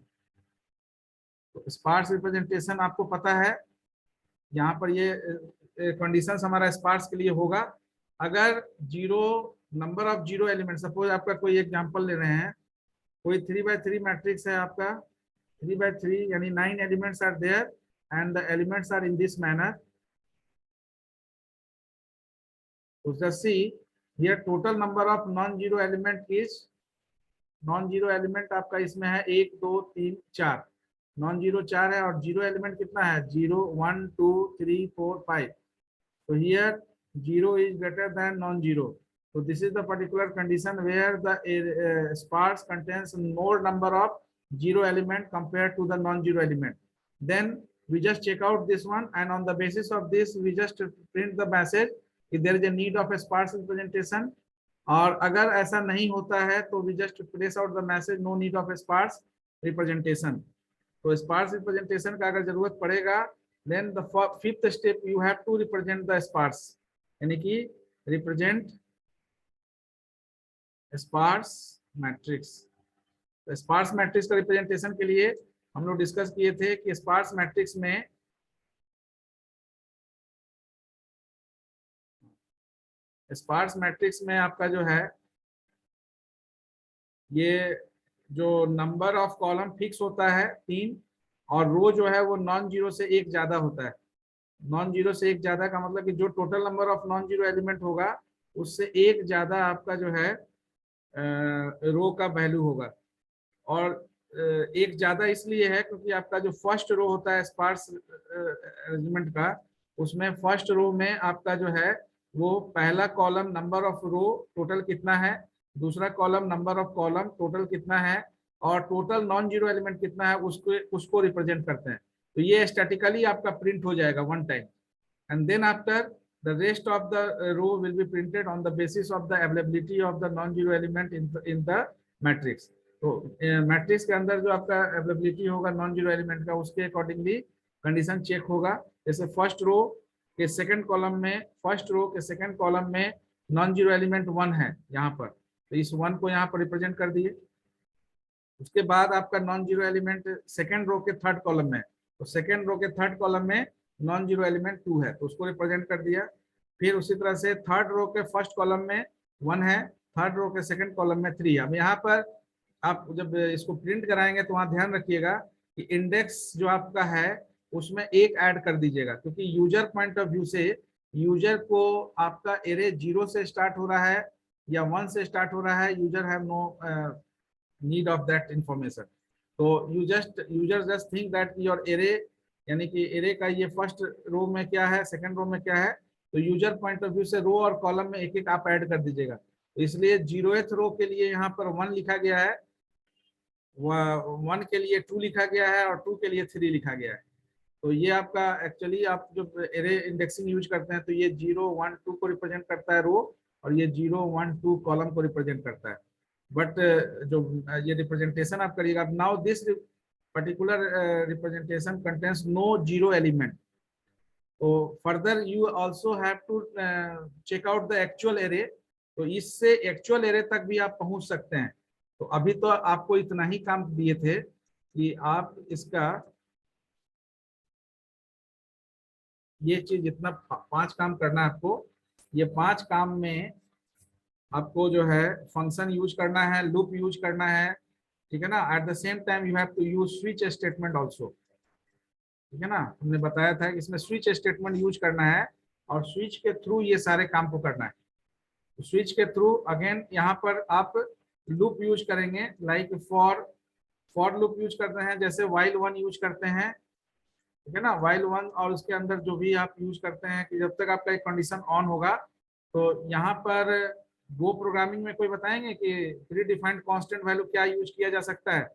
तो स्पार्स रिप्रेजेंटेशन आपको पता है, यहाँ पर ये कंडीशंस हमारा स्पार्स के लिए होगा। अगर zero number of zero element, suppose आपका कोई एग्जांपल ले रहे हैं, कोई 3x3 मैट्रिक्स है आपका, 3x3 यानी 9 elements are there and the elements are in this manner. So just see here total number of non-zero element is, non-zero element आपका इसमें है 1 2 3 4, नॉन जीरो 4 है और जीरो एलिमेंट कितना है? 0 1 2 3 4 5। तो here 0 is greater than non-zero। So this is the particular condition where the sparse contains more number of zero element compared to the non-zero element. Then we just check out this one and on the basis of this we just print the message if there is a need of a sparse representation। और अगर ऐसा नहीं होता है तो we just place out the message no need of a sparse representation। तो sparse representation का अगर जरूरत पड़ेगा then the fifth step you have to represent the sparse, यानी कि represent sparse matrix। तो sparse matrix का रिप्रेजेंटेशन के लिए हम लोग डिस्कस किए थे कि sparse matrix में स्पार्स मैट्रिक्स में आपका जो है ये जो नंबर ऑफ कॉलम फिक्स होता है 3 और रो जो है वो नॉन जीरो से एक ज्यादा होता है। नॉन जीरो से एक ज्यादा का मतलब कि जो total number of non zero element होगा उससे एक ज्यादा आपका जो है रो का वैल्यू होगा। और एक ज्यादा इसलिए है क्योंकि आपका जो फर्स्ट रो होता है स्पार्स अरेंजमेंट का, उसमें फर्स्ट रो में आपका जो है वो पहला column number of row total कितना है, दूसरा column number of column total कितना है और टोटल नॉन जीरो एलिमेंट कितना है उसको रिप्रेजेंट करते हैं। तो ये स्टैटिकली आपका प्रिंट हो जाएगा one time and then after the rest of the row will be printed on the basis of the availability of the non zero element in the matrix. तो मैट्रिक्स के अंदर जो आपका अवेलेबिलिटी होगा non zero element का उसके accordingly condition check होगा। जैसे फर्स्ट रो के सेकंड कॉलम में, फर्स्ट रो के सेकंड कॉलम में नॉन जीरो एलिमेंट 1 है यहाँ पर, तो इस 1 को यहाँ पर रिप्रेजेंट कर दिए। उसके बाद आपका non zero element second row के थर्ड कॉलम में, तो सेकंड रो के थर्ड कॉलम में नॉन जीरो एलिमेंट 2 है तो उसको रिप्रेजेंट कर दिया। फिर उसी तरह से थर्ड रो के फर्स्ट कॉलम में 1 है, थर्ड रो के सेकंड कॉलम में 3 है। अब यहाँ पर आप जब इसको प्रिंट कराएंगे तो वहाँ ध्यान रखिएगा कि इंडेक्स जो आपका है उसमें एक ऐड कर दीजिएगा, क्योंकि यूजर पॉइंट ऑफ व्यू से यूजर को आपका एरे 0 से स्टार्ट हो रहा है या 1 से स्टार्ट हो रहा है, user have no need of that information. तो user just think that your array, यानी कि एरे का ये फर्स्ट रो में क्या है, सेकंड रो में क्या है, तो यूजर पॉइंट ऑफ व्यू से रो और कॉलम में एक एक आप ऐड कर दीजिएगा। तो इसलिए 0th रो के लिए यहाँ पर 1 लिखा गया है, 1 के लिए 2 लिखा गया है और 2 के लिए 3 लिखा गया है। तो ये आपका एक्चुअली आप जब एरे इंडेक्सिंग यूज करते हैं तो ये 0 1 2 को रिप्रेजेंट करता है रो और ये 0 1 2 कॉलम को रिप्रेजेंट करता है। बट जो ये रिप्रेजेंटेशन आप करिएगा, now this particular representation contains no zero element. तो further you also have to check out the actual array. तो इससे एक्चुअल एरे तक भी आप पहुंच सकते हैं। तो अभी तो आपको इतना ही काम दिए थे कि आप इसका ये चीज जितना 5 काम करना है आपको, ये 5 काम में आपको जो है फंक्शन यूज करना है, लूप यूज करना है, ठीक है ना। At the same time you have to use switch statement also, ठीक है ना। हमने बताया था कि इसमें स्विच स्टेटमेंट यूज करना है और स्विच के थ्रू ये सारे काम को करना है। तो स्विच के थ्रू अगेन यहाँ पर आप लूप यूज करेंगे, लाइक फॉर लूप यूज करते हैं, जैसे वाइल वन यूज करते हैं, ठीक है ना। वाइल वन और उसके अंदर जो भी आप यूज करते हैं कि जब तक आपका एक कंडीशन ऑन होगा। तो यहाँ पर गो प्रोग्रामिंग में कोई बताएंगे कि प्री डिफाइंड कांस्टेंट वैल्यू क्या यूज किया जा सकता है।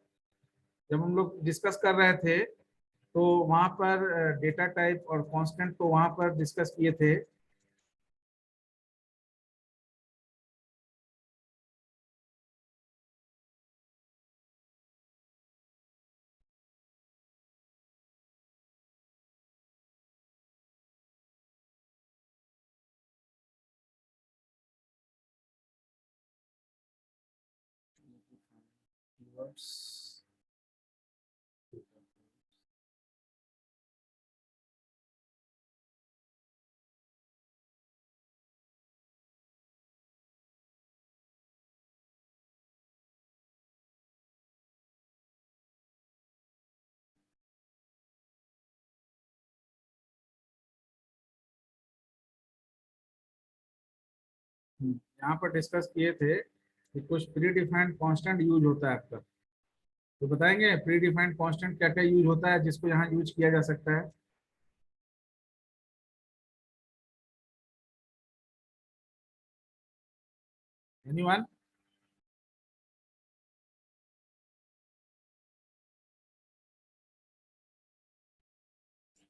जब हम लोग डिस्कस कर रहे थे तो वहां पर डेटा टाइप और कांस्टेंट तो वहां पर डिस्कस किए थे। यहाँ पर डिस्कस किए थे कि कुछ प्री डिफाइंड कांस्टेंट यूज होता है आपका। तो बताएंगे प्री डिफाइंड कांस्टेंट क्या क्या यूज होता है जिसको यहाँ यूज किया जा सकता है। एनीवन?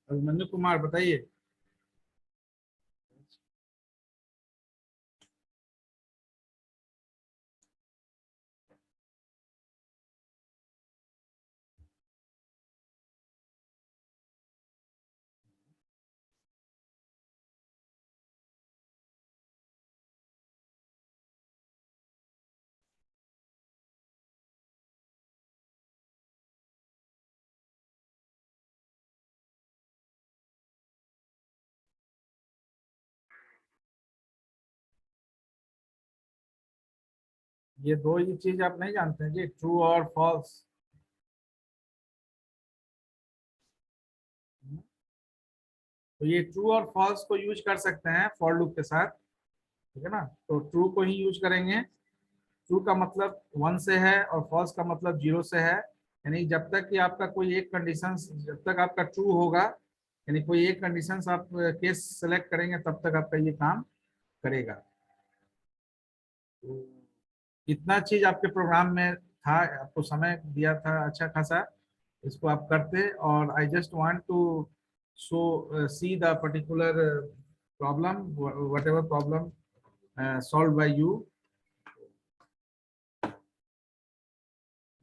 अभिमन्यु कुमार बताइए। ये दो ही चीज आप नहीं जानते हैं जी, ट्रू और फॉल्स। तो ये ट्रू और फॉल्स को यूज कर सकते हैं फॉर लूप के साथ, ठीक है ना। तो ट्रू को ही यूज करेंगे। ट्रू का मतलब 1 से है और फॉल्स का मतलब 0 से है। यानी जब तक कि आपका कोई एक कंडीशन, जब तक आपका ट्रू होगा, यानी कोई एक कंडीशन आप केस सेलेक्ट करेंगे तब तक आपका ये काम करेगा। तो इतना चीज आपके प्रोग्राम में था, आपको समय दिया था अच्छा खासा, इसको आप करते। और I just want to see the particular problem, whatever problem solve by you.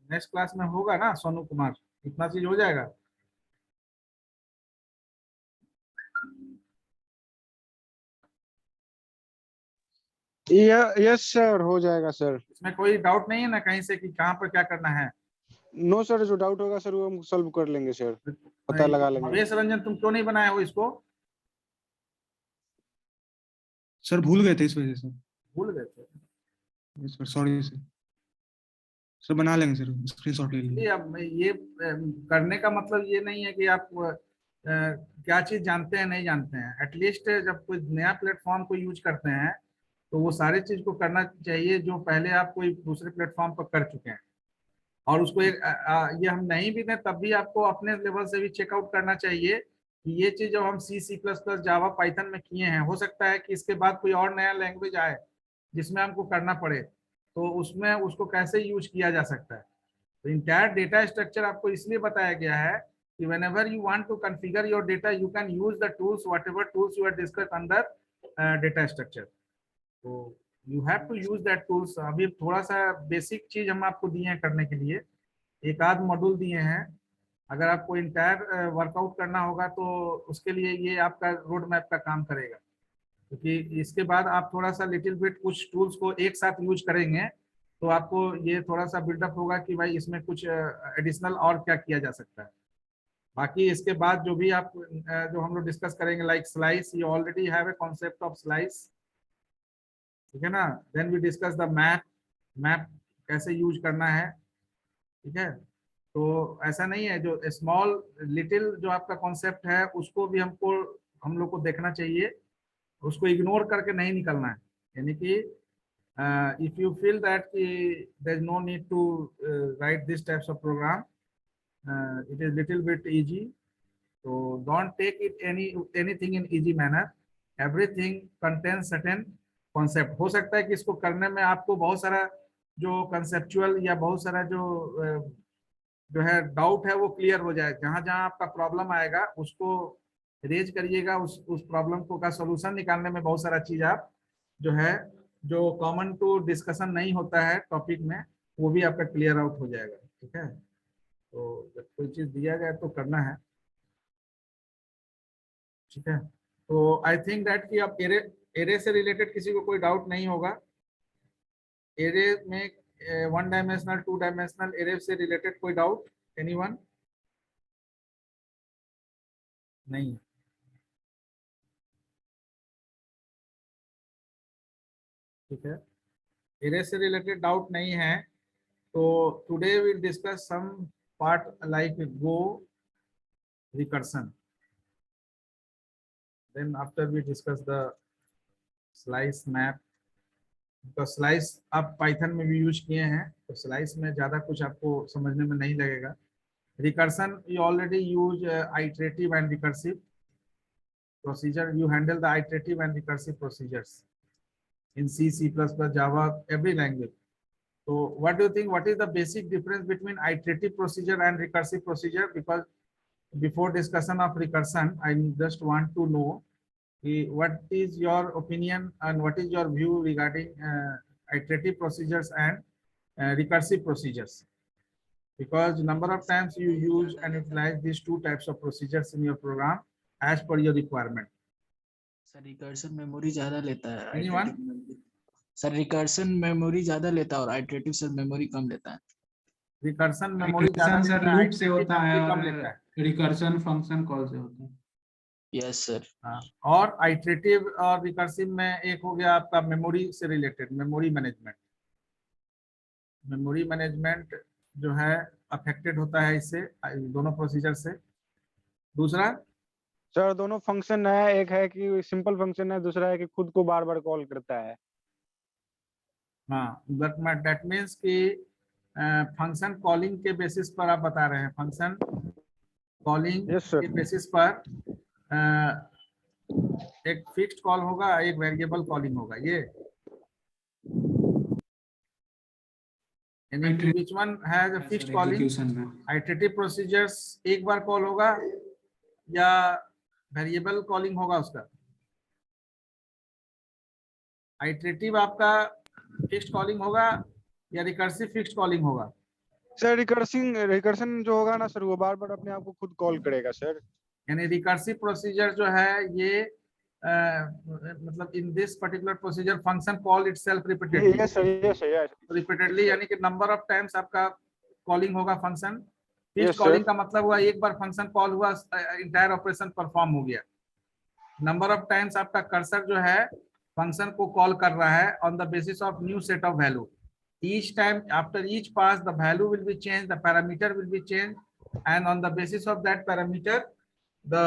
Next class में होगा ना सोनू कुमार, इतना चीज हो जाएगा। यस सर, हो जाएगा सर। इसमें कोई डाउट नहीं है ना कहीं से कि कहाँ पर क्या करना है? नो सर, जो डाउट होगा सर वो हम सॉल्व कर लेंगे सर, पता लगा लेंगे। अवेश रंजन, तुम क्यों नहीं बनाए हो इसको? सर भूल गए थे इस वजह से। भूल गए थे? सर सॉरी सर बना लेंगे सर, स्क्रीनशॉट ले लेंगे। अब ये करने का मतलब ये नहीं है कि आप क्या चीज जानते हैं नहीं जानते हैं। एटलीस्ट जब कोई नया प्लेटफॉर्म को यूज करते हैं तो वो सारी चीज को करना चाहिए जो पहले आप कोई दूसरे प्लेटफॉर्म पर कर चुके हैं। और उसको एक ये हम नहीं भी दें तब भी आपको अपने लेवल से भी चेकआउट करना चाहिए कि ये चीज जब हम C++, जावा, पाइथन में किए हैं, हो सकता है कि इसके बाद कोई और नया लैंग्वेज आए जिसमें हमको करना पड़े, तो उसमें उसको कैसे यूज किया जा सकता है। तो इंटायर डेटा स्ट्रक्चर आपको इसलिए बताया गया है कि whenever you want to configure your data you can use the tools, whatever tools you are discussed under data structure। तो you have to use that tools. अभी थोड़ा सा बेसिक चीज हम आपको दिए हैं करने के लिए, एक आध मॉड्यूल दिए हैं। अगर आपको इंटायर वर्कआउट करना होगा तो उसके लिए ये आपका रोड मैप का काम करेगा, क्योंकि इसके बाद आप थोड़ा सा लिटिल बिट कुछ टूल्स को एक साथ यूज करेंगे तो आपको ये थोड़ा सा बिल्डअप होगा कि भाई इसमें कुछ एडिशनल और क्या किया जा सकता है। बाकी इसके बाद जो भी आप जो हम लोग डिस्कस करेंगे, like slice, you already have a concept of slice, ठीक है ना। Then we discuss the map, map कैसे यूज करना है, ठीक है। तो ऐसा नहीं है, जो स्मॉल लिटिल जो आपका कॉन्सेप्ट है उसको भी हम लोग को देखना चाहिए, उसको इग्नोर करके नहीं निकलना है। यानी कि इफ यू फील दैट कि there is no need to write this types of program, it is little bit easy, तो don't take it anything in easy manner, everything contains certain concept. हो सकता है कि इसको करने में आपको बहुत सारा जो कंसेप्चुअल या बहुत सारा जो है डाउट है वो क्लियर हो जाए। जहां जहां आपका प्रॉब्लम आएगा उसको रेज करिएगा, उस प्रॉब्लम को का सोल्यूशन निकालने में बहुत सारा चीज आप जो है, जो कॉमन टू डिस्कशन नहीं होता है टॉपिक में, वो भी आपका क्लियर आउट हो जाएगा, ठीक है। तो जब कोई चीज दिया जाए तो करना है, ठीक है। तो आई थिंक दैट कि अब एरे से रिलेटेड किसी को कोई डाउट नहीं होगा। एरे में 1 डायमेंशनल 2 डायमेंशनल एरे से रिलेटेड कोई डाउट, एनीवन? नहीं, ठीक है। एरे से रिलेटेड डाउट नहीं है तो today will discuss some part like go, recursion, then after we discuss the slice map. तो स्लाइस आप पाइथन में भी यूज किए हैं तो स्लाइस में ज़्यादा कुछ आपको समझने में नहीं लगेगा। Recursion you already use iterative and recursive procedure, you handle the iterative and recursive procedures in C, C++, Java, every language. So what do you think, what is the basic difference between iterative procedure and recursive procedure? Because before discussion of recursion, I just want to know what is your opinion and what is your view regarding iterative procedures and recursive procedures? Because number of times you use and utilize these two types of procedures in your program as per your requirement. Sir recursion memory ज्यादा लेता है, Anyone? iterative memory- sir recursion memory ज्यादा लेता है और iterative sir memory कम लेता है। Recursion memory ज्यादा रिकर्सन सर लेता है, लूप से iterative होता है memory और कम लेता है। रिकर्सन फंक्शन कॉल से होता है। Yes sir. हाँ, और आइटरेटिव और रिकर्सिव में एक हो गया आपका मेमोरी से related, memory management. Memory management जो है अफेक्टेड होता है इससे, दोनों प्रोसीजर से। दूसरा सर दोनों फंक्शन है, एक है कि सिंपल फंक्शन है, दूसरा है कि खुद को बार बार कॉल करता है। हाँ, दैट मीन्स कि फंक्शन कॉलिंग के बेसिस पर आप बता रहे हैं, फंक्शन कॉलिंग यस सर। के बेसिस पर एक फिक्स्ड कॉल होगा, एक वेरिएबल कॉलिंग होगा, ये which one has a fixed calling? Execution में आइटरेटिव प्रोसीजर्स एक बार कॉल होगा या वेरिएबल कॉलिंग होगा उसका? आइटरेटिव आपका फिक्स्ड कॉलिंग होगा या रिकर्सिव फिक्स्ड कॉलिंग होगा? सर रिकर्सन जो होगा ना सर, वो बार बार अपने आप को खुद कॉल करेगा सर। यानी रिकर्सिव प्रोसीजर जो है ये मतलब in this particular procedure function call itself repeatedly, yes sir, yes sir, yes. Repeatedly, यानी कि नंबर ऑफ टाइम्स आपका कॉलिंग होगा फंक्शन। Yes, फिक्स्ड कॉलिंग का मतलब हुआ एक बार फंक्शन कॉल हुआ, इंटायर ऑपरेशन परफॉर्म हो गया। नंबर ऑफ टाइम्स आपका कर्सर जो है फंक्शन को कॉल कर रहा है on the basis of new set of value. each time after each pass the value will be changed, the parameter will be changed, and on the basis of that parameter the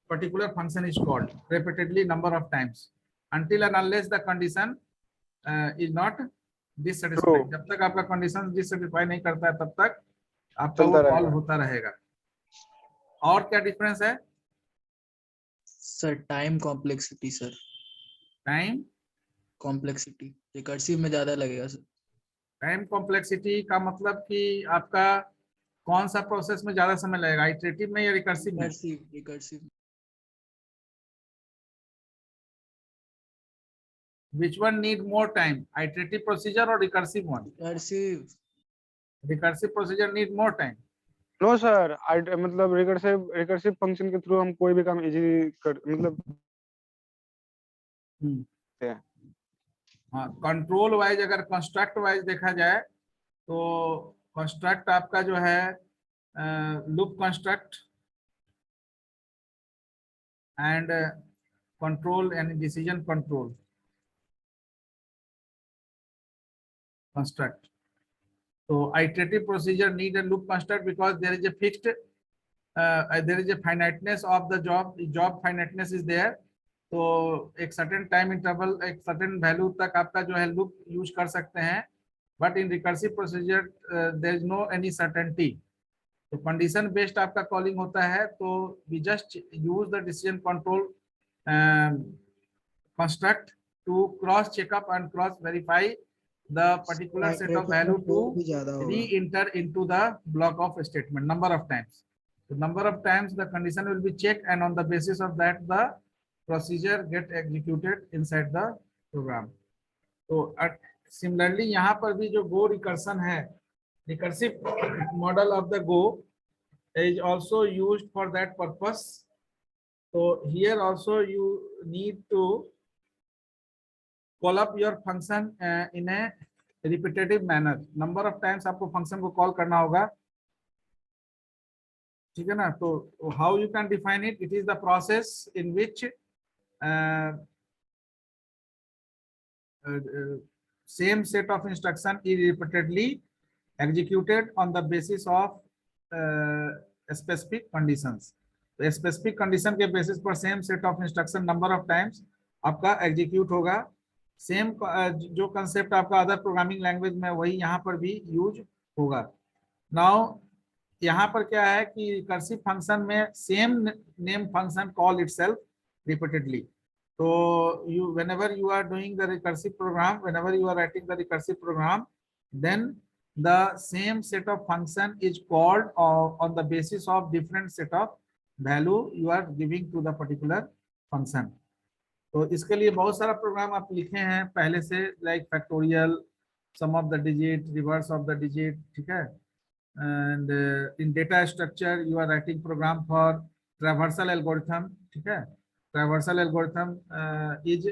particular function is called repeatedly number of times until and unless the condition is not dissatisfied. जब तक आपका condition dissatisfy नहीं करता है तब तक आपका वो कॉल होता रहेगा। और क्या डिफरेंस है? Sir time complexity, sir time complexity recursive में ज्यादा लगेगा सर। टाइम कॉम्प्लेक्सिटी का मतलब कि आपका कौन सा प्रोसेस में ज्यादा समय लगेगा, आइटरेटिव में या रिकर्सिव में? Recursive Which one need more time, iterative procedure or recursive one? recursive Recursive procedure need more time. No sir, मतलब रिकर्सिव फंक्शन के थ्रू हम कोई भी काम इजीली कर मतलब हाँ, कंट्रोल वाइज अगर कंस्ट्रक्ट वाइज देखा जाए तो कंस्ट्रक्ट आपका जो है loop construct and control and decision control construct. So iterative procedure need a loop construct because there is a fixed, there is a finiteness of the job. The job finiteness is there. तो एक certain time interval, एक certain value तक आपका जो है loop use कर सकते हैं. But in recursive procedure there is no any certainty. तो condition based आपका calling होता है. तो we just use the decision control construct to cross check up and cross verify the particular set of value to re-enter into the block of statement number of times. The number of times the condition will be checked and on the basis of that the procedure get executed inside the program. So similarly यहाँ पर भी जो Go recursion है, recursive model of the Go is also used for that purpose. So here also you need to call up your function in a repetitive manner. Number of times आपको function को call करना होगा, ठीक है ना? तो how you can define it? It is the process in which same set of instruction is repeatedly executed on the basis of specific conditions. तो specific condition के basis पर same set of instruction number of times आपका execute होगा. Same जो concept आपका other programming language में वही यहाँ पर भी यूज होगा. नाउ यहाँ पर क्या है कि रिकर्सिव फंक्शन में same name function call itself repeatedly. तो you whenever you are doing the recursive program, whenever you are writing the recursive program, then the same set of function is called on the basis of different set of value you are giving to the particular function. तो इसके लिए बहुत सारा programme आप लिखे हैं पहले से, like factorial, sum of the digit, reverse of the digit, ठीक है. And in data structure you are writing program for traversal algorithm, ठीक है. Traversal algorithm is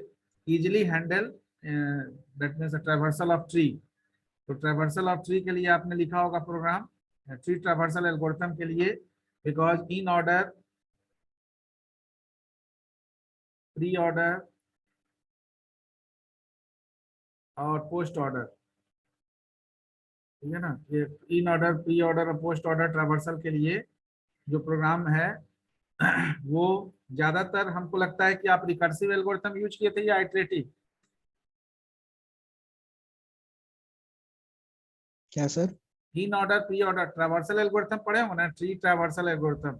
easily handle, that means traversal of tree. तो traversal of tree के लिए आपने लिखा होगा प्रोग्राम ट्री ट्रैवर्सल एल्गोरिथम के लिए, because in order, pre order और पोस्ट ऑर्डर, ठीक है ना. ये इन ऑर्डर, प्री ऑर्डर और पोस्ट ऑर्डर ट्रैवर्सल के लिए जो प्रोग्राम है वो ज्यादातर हमको लगता है कि आप रिकर्सिव एल्गोरिथम यूज किए थे या आइटरेटिव. क्या sir? In order, pre order traversal algorithm पढ़े हो ना, tree traversal algorithm.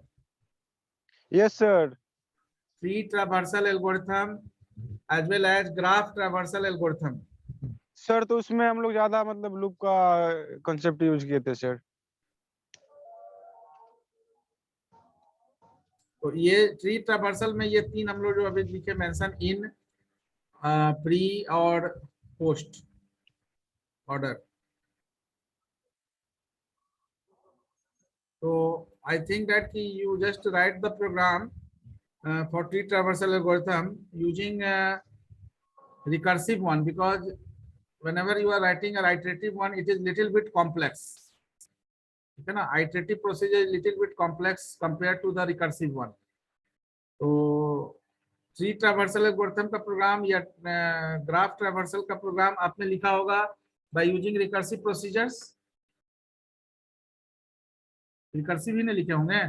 Yes sir. Tree traversal algorithm as well as graph traversal algorithm. Sir तो उसमें हम लोग ज्यादा मतलब लूप का कंसेप्ट यूज किए थे सर. तो ये ट्री ट्रैवर्सल में ये तीन हम लोग जो अभी लिखे मेंशन, इन, प्री और पोस्ट ऑर्डर. तो आई थिंक दैट कि you just write the program for tree traversal algorithm using recursive one, because whenever you are writing a iterative one it is little bit complex, ठीक है ना. iterative procedure is little bit complex compared to the recursive one. तो tree traversal algorithm का programme या graph traversal का programme आपने लिखा होगा by using recursive procedures. recursive ही नहीं लिखे होंगे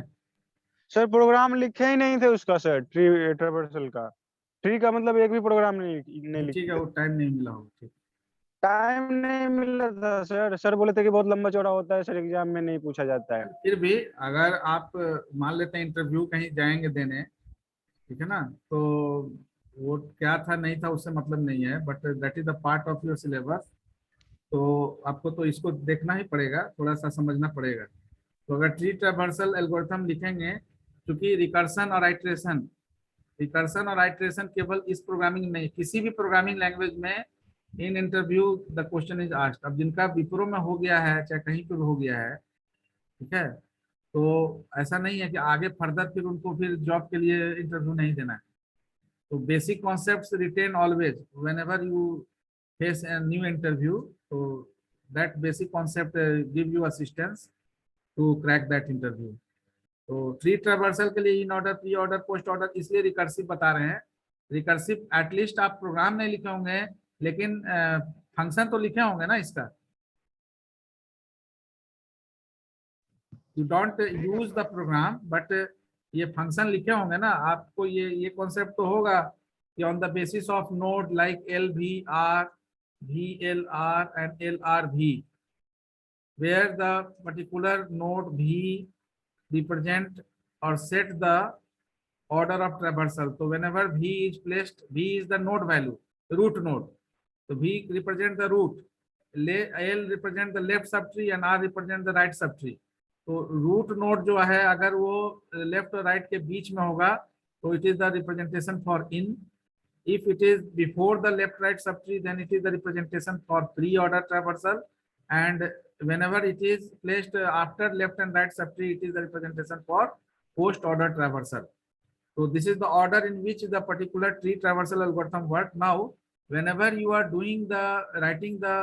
सर. प्रोग्राम लिखे ही नहीं थे उसका सर, ट्री ट्रैवर्सल का. ट्री का मतलब एक भी प्रोग्राम नहीं लिखा. ठीक है, वो टाइम नहीं मिला होगा. ठीक, टाइम नहीं मिला था सर. सर बोले थे कि बहुत लंबा चौड़ा होता है सर, एग्जाम में नहीं पूछा जाता है. फिर भी अगर आप मान लेते हैं इंटरव्यू कहीं जाएंगे देने, ठीक है ना, तो वो क्या था नहीं था उससे मतलब नहीं है, but that is the part of your syllabus. तो आपको तो इसको देखना ही पड़ेगा, थोड़ा सा समझना पड़ेगा. तो अगर ट्री ट्रैवर्सल एल्गोरिथम लिखेंगे, क्योंकि रिकर्सन और आइटरेशन रिकर्सन और आइटरेशन केवल इस प्रोग्रामिंग नहीं, किसी भी प्रोग्रामिंग लैंग्वेज में in interview the question is asked. अब जिनका विप्रो में हो गया है चाहे कहीं पे भी हो गया है, ठीक है, तो ऐसा नहीं है कि आगे फर्दर फिर उनको फिर जॉब के लिए इंटरव्यू नहीं देना है। तो basic concepts retain always whenever you face a new interview, so that basic concept give you assistance to crack that interview। तो ट्री ट्रावर्सल के लिए इन order, pre order, post order इसलिए रिकर्सिव बता रहे हैं। रिकर्सिव एटलीस्ट आप programme नहीं लिखे होंगे लेकिन फंक्शन तो लिखे होंगे ना इसका। You don't use the program but ये फंक्शन लिखे होंगे ना, आपको ये कॉन्सेप्ट तो होगा कि on the basis of node like LVR, VLR and LRV, where the particular node V represent or set the order of traversal। So whenever V is placed, V is the node value, root node, so V represent the root, L represent the left subtree and R represent the right subtree। तो root node जो है अगर वो left और right के बीच में होगा तो it is the representation for in. If it is before the left right subtree, then it is the representation for pre-order traversal, and whenever it is placed after left and right subtree, it is the representation for post-order traversal। So this is the order in which the particular tree traversal algorithm work। Now, whenever you are doing the writing the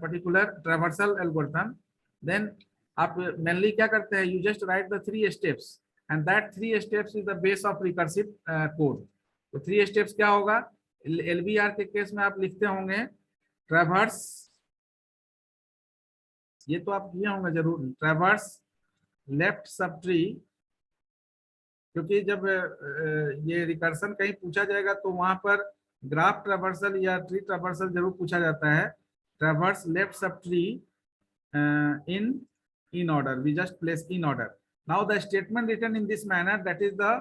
particular traversal algorithm, then आप mainly क्या करते हैं, you just write the 3 steps, and that 3 steps is the base of recursive code। तो 3 steps क्या होगा, LVR के case में आप लिखते होंगे ट्रैवर्स, ये तो आप किए होंगे जरूर, ट्रैवर्स लेफ्ट सब ट्री, क्योंकि जब ये रिकर्सन कहीं पूछा जाएगा तो वहां पर ग्राफ ट्रैवर्सल या ट्री ट्रैवर्सल जरूर पूछा जाता है। Traverse left sub tree in order, we just place in order। now the statement written in this manner, that is the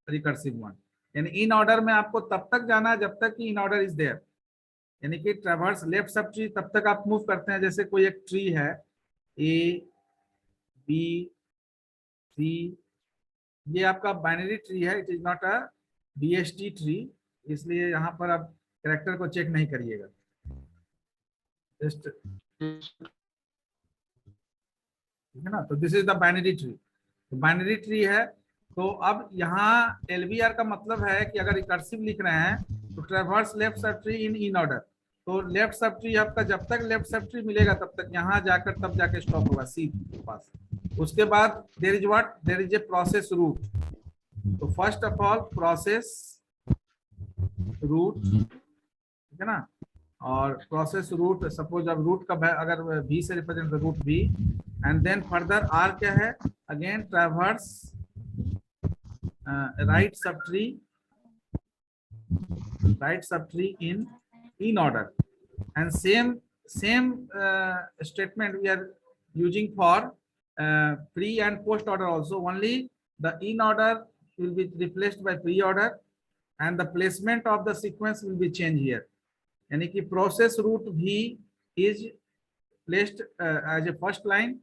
recursive one। यानी इन ऑर्डर में आपको तब तक जाना है जब तक कि इन ऑर्डर इज देयर, यानी कि ट्रैवर्स लेफ्ट सब ट्री तब तक आप मूव करते हैं। जैसे कोई एक ट्री है A B C, ये आपका बाइनरी ट्री है, it is not a BST tree, इसलिए यहाँ पर आप कैरेक्टर को चेक नहीं करिएगा, जस्ट ठीक है ना। तो this is the binary tree, तो बाइनरी ट्री है। तो अब यहाँ LVR का मतलब है कि अगर रिकर्सिव लिख रहे हैं तो traverse left sub tree in order, तो लेफ्ट सब ट्री आपका जब तक लेफ्ट सब ट्री मिलेगा तब तक यहाँ जाकर तब जाके स्टॉप होगा C के पास। उसके बाद there is what, there is a process root. तो first of all process root, ठीक है ना, और प्रोसेस रूट सपोज अब रूट का अगर V से represent root V, and then further R क्या है, again traverse right subtree in order, and same statement we are using for pre and post order also, only the in order will be replaced by pre order and the placement of the sequence will be changed here। यानी कि process root V is placed as a first line,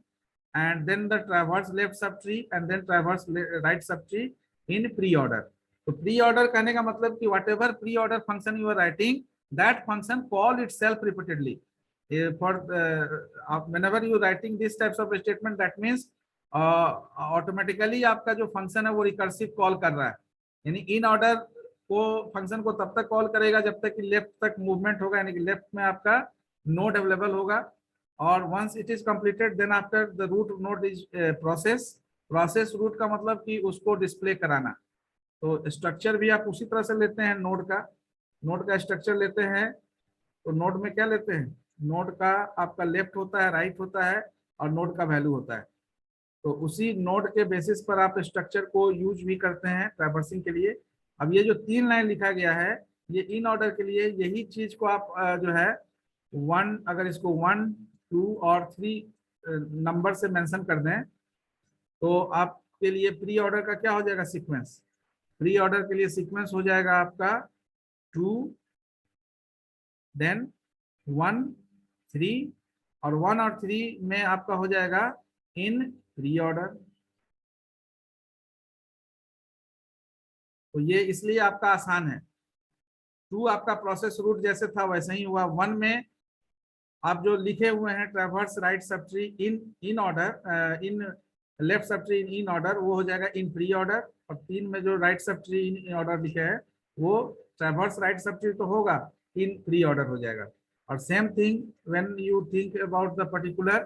and then the traverse left subtree and then traverse right subtree in pre-order। तो pre-order कहने का मतलब कि whatever pre-order function you are writing, that function call itself repeatedly। For whenever you writing this types of statement, that means automatically आपका जो function है वो recursive call कर रहा है। यानी in order को function को तब तक call करेगा जब तक कि left तक movement होगा, यानी कि left में आपका node available होगा, और once it is completed then after the root node is process root का मतलब कि उसको डिस्प्ले कराना। तो स्ट्रक्चर भी आप उसी तरह से लेते हैं, नोड का स्ट्रक्चर लेते हैं। तो नोड में क्या लेते हैं, नोड का आपका लेफ्ट होता है, राइट होता है, और नोड का वैल्यू होता है। तो उसी नोड के बेसिस पर आप स्ट्रक्चर को यूज भी करते हैं ट्रैवर्सिंग के लिए। अब ये जो 3 लाइन लिखा गया है ये इन ऑर्डर के लिए, यही चीज को आप जो है 1, अगर इसको 1, 2 और 3 नंबर से मेंशन कर दें तो आपके लिए प्री ऑर्डर का क्या हो जाएगा सीक्वेंस, प्री ऑर्डर के लिए सीक्वेंस हो जाएगा आपका 2 देन 1 3, और 1 और 3 में आपका हो जाएगा इन प्री ऑर्डर। तो ये इसलिए आपका आसान है। 2 आपका प्रोसेस रूट जैसे था वैसे ही हुआ। 1 में आप जो लिखे हुए हैं traverse right sub tree in order, in left sub tree in order, वो हो जाएगा इन प्री ऑर्डर। और 3 में जो right sub tree in order लिखे है वो ट्रैवर्स राइट सब ट्री तो होगा, इन प्री ऑर्डर हो जाएगा। और same thing when you think about the particular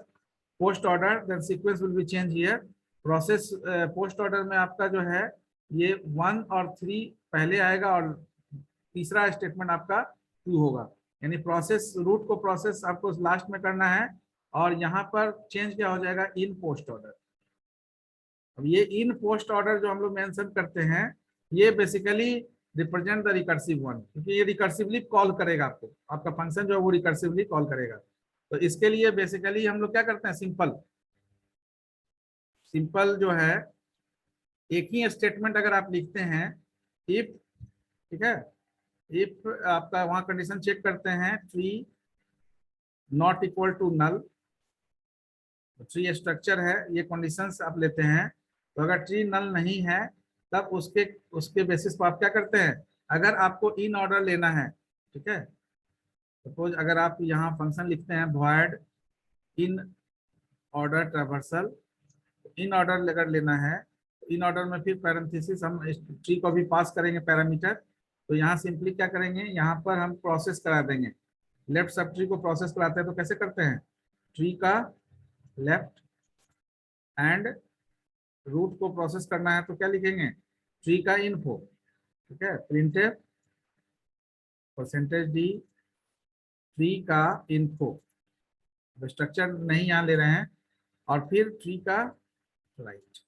post order, then sequence will be change here. Process post order में आपका जो है ये 1 और 3 पहले आएगा और तीसरा स्टेटमेंट आपका 2 होगा। यानी प्रोसेस रूट को प्रोसेस आपको लास्ट में करना है और यहाँ पर चेंज क्या हो जाएगा, इन पोस्ट ऑर्डर। अब ये इन पोस्ट ऑर्डर जो हम लोग मेंशन करते हैं ये basically represent the recursive one, क्योंकि ये रिकर्सिवली कॉल करेगा आपको, आपका फंक्शन जो है वो रिकर्सिवली कॉल करेगा। तो इसके लिए बेसिकली हम लोग क्या करते हैं, सिंपल जो है एक ही स्टेटमेंट अगर आप लिखते हैं, इफ, ठीक है, इफ आपका वहां कंडीशन चेक करते हैं tree not equal to null, tree structure है, ये कंडीशंस आप लेते हैं। तो अगर ट्री नल नहीं है तब उसके बेसिस पर आप क्या करते हैं, अगर आपको इन ऑर्डर लेना है, ठीक है, सपोज अगर आप यहाँ फंक्शन लिखते हैं void in order traversal, in order अगर लेना है, इन ऑर्डर में फिर पैरेंथेसिस हम ट्री को भी पास करेंगे पैरामीटर। तो यहाँ सिंपली क्या करेंगे, यहाँ पर हम प्रोसेस करा देंगे, लेफ्ट सब ट्री को प्रोसेस कराते हैं तो कैसे करते हैं, ट्री का लेफ्ट एंड रूट को प्रोसेस करना है तो क्या लिखेंगे, ट्री का इन्फो, ठीक है, प्रिंटफ %d ट्री का इन्फो, स्ट्रक्चर नहीं यहाँ ले रहे हैं, और फिर ट्री का राइट,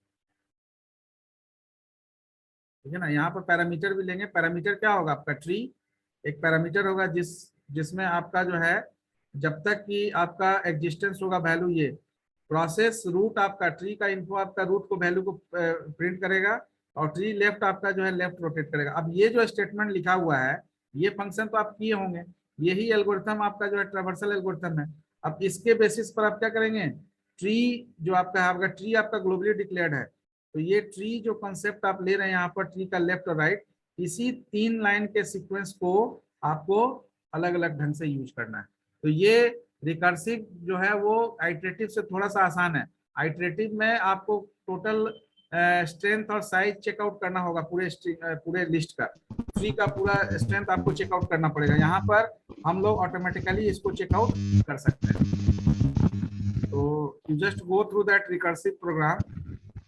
ठीक है ना। यहाँ पर पैरामीटर भी लेंगे, पैरामीटर क्या होगा आपका, ट्री एक पैरामीटर होगा जिसमें आपका जो है जब तक कि आपका एग्जिस्टेंस होगा वैल्यू, ये प्रोसेस रूट आपका ट्री का इन्फो आपका रूट को वैल्यू को प्रिंट करेगा और ट्री लेफ्ट आपका जो है लेफ्ट रोटेट करेगा। अब ये जो स्टेटमेंट लिखा हुआ है ये फंक्शन तो आप किए होंगे, यही एल्गोरिथम आपका जो है ट्रैवर्सल एल्गोरिथम है। अब इसके बेसिस पर आप क्या करेंगे, ट्री जो आपका है, ट्री आपका ग्लोबली डिक्लेयर्ड है, तो ये ट्री जो कंसेप्ट आप ले रहे हैं यहाँ पर ट्री का लेफ्ट और राइट, इसी 3 लाइन के सीक्वेंस को आपको अलग अलग ढंग से यूज करना है। तो ये रिकर्सिव जो है वो आइटरेटिव से थोड़ा सा आसान है। आइटरेटिव में आपको टोटल स्ट्रेंथ और साइज चेकआउट करना होगा, पूरे लिस्ट का, ट्री का पूरा स्ट्रेंथ आपको चेकआउट करना पड़ेगा। यहाँ पर हम लोग ऑटोमेटिकली इसको चेकआउट कर सकते हैं। तो you just go through that recursive programme